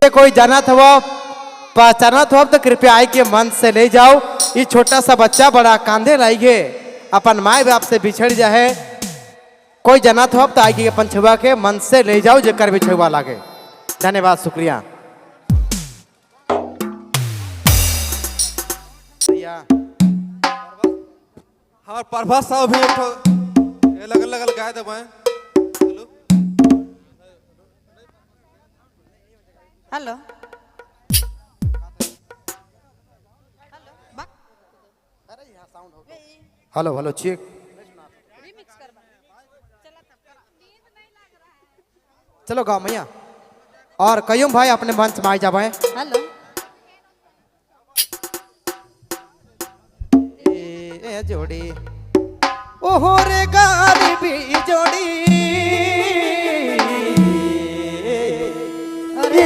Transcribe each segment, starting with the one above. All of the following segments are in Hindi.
इनके कोई जानत हो पहचानत हो तो कृपया आई के मन से ले जाओ। ये छोटा सा बच्चा बड़ा कांधे लाइगे अपन माए बाप से बिछड़ जाए। कोई जानत हो तो आई के अपन छुआ के मन से ले जाओ जेकर भी छुआ लागे। धन्यवाद शुक्रिया। हमार प्रभात साहब भी एक लगल लगल गाय दबाए। हेलो हेलो हेलो चेक चलो गाँव मैया और कयूम भाई अपने मंच में आ जाए। हेलो जोड़ी ओहो रे गरीबी जोड़ी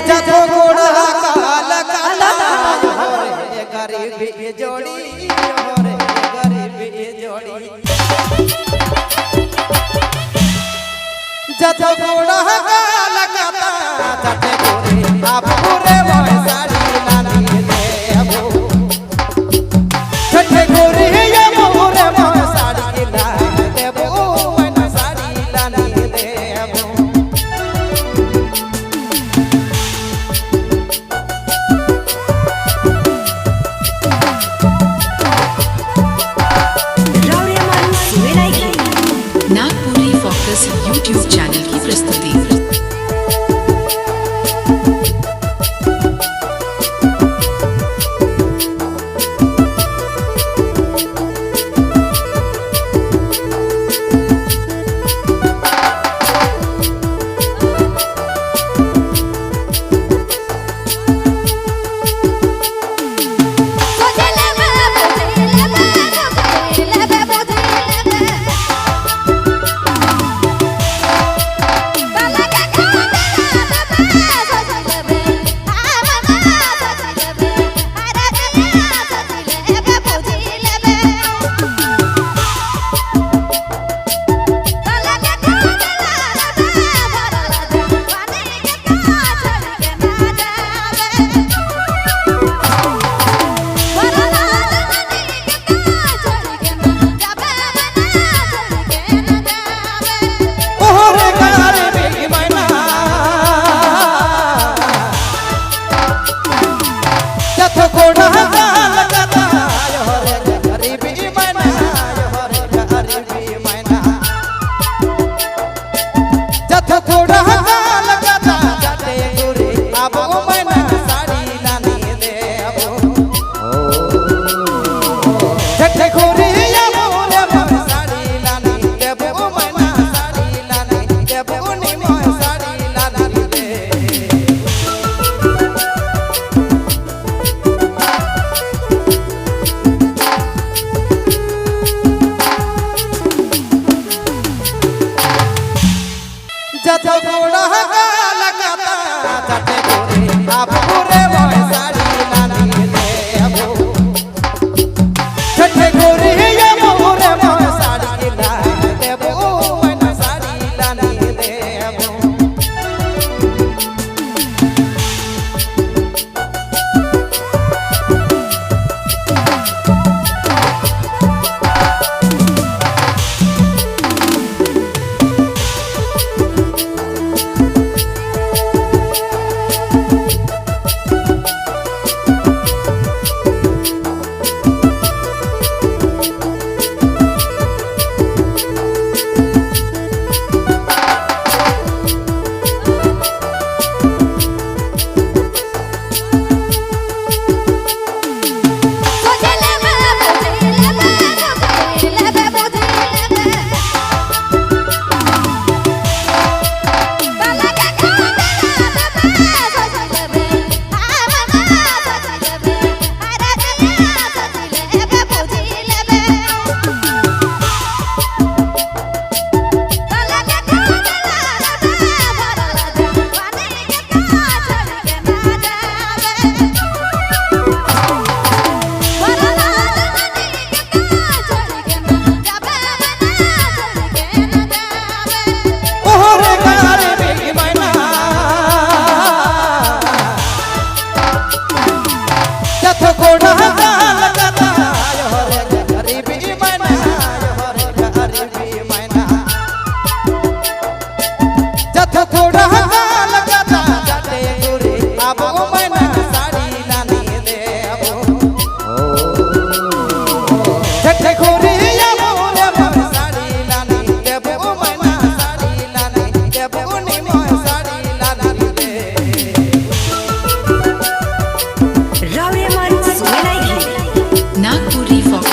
जथो गोड़ा काला काला रे गरीबी जोड़ी रे गरीबी जोड़ी जथो गोड़ा काला काला जटे गोरे आप पूरे मोय साड़ी लानी दे अबो जटे गोरे YouTube चैनल की प्रस्तुति।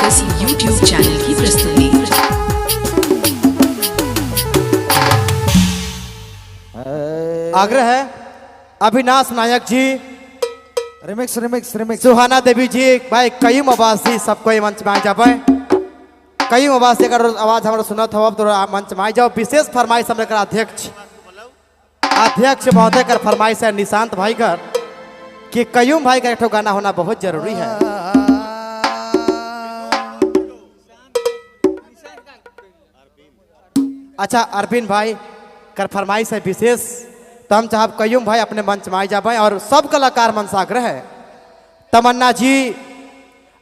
फिल्म्स यूट्यूब चैनल की प्रस्तुति। आग्रह है अविनाश नायक जी, रिमिक्स रिमिक्स रिमिक्स सुहाना देवी जी, भाई कईम आवासी सबको ये मंच में आ जाए। कईम आवासी अगर आवाज हमारा सुनत हो तो मंच में आ जाओ। विशेष फरमाइश हमारे अध्यक्ष महोदय कर फरमाइश है निशांत भाई कर कि कयूम भाई का एक ठो गाना होना बहुत जरूरी है। अच्छा अरविंद भाई कर फरमाइश है विशेष, तो हम चाहब कयूम भाई अपने मंच में आ जाए और सब कलाकार मनसाग्रह है। तमन्ना जी,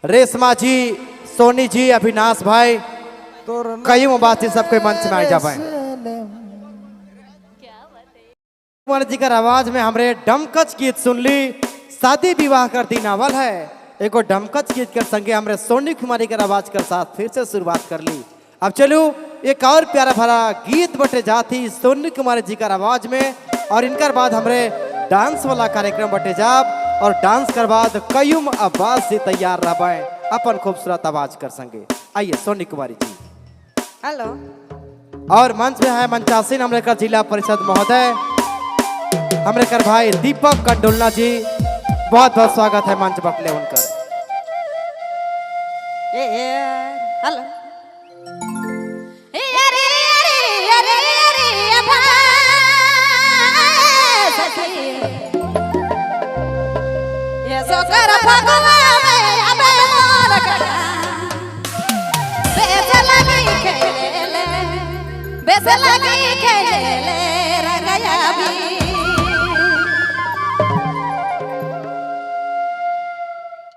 रेशमा जी, सोनी जी, अविनाश भाई, कयूम बात सबके मंच में आ जाए। कुमार जी का आवाज में हमरे डमकच गीत सुन ली। शादी विवाह कर दिन आवल है, एगो डमकच गीत के संगे हमरे सोनी कुमारी के आवाज के साथ फिर से शुरुआत कर ली। अब चलो एक और प्यारा भरा गीत बटे जाती सोनी कुमारी जी का आवाज में, और इनकर बाद हमरे डांस वाला कार्यक्रम बटे जाब और डांस कर बाद कयूम आवाज से तैयार रहे अपन खूबसूरत आवाज कर संगे। आइए सोनी कुमारी जी। हेलो। और मंच में है मंचासीन हमरे का जिला परिषद महोदय हमरे कर भाई दीपक कंडोलना जी, बहुत बहुत स्वागत है मंच बटले उनका। हेलो। ये सोकर भगवा में अबे मोर करा बेस लगी खेले रंगया भी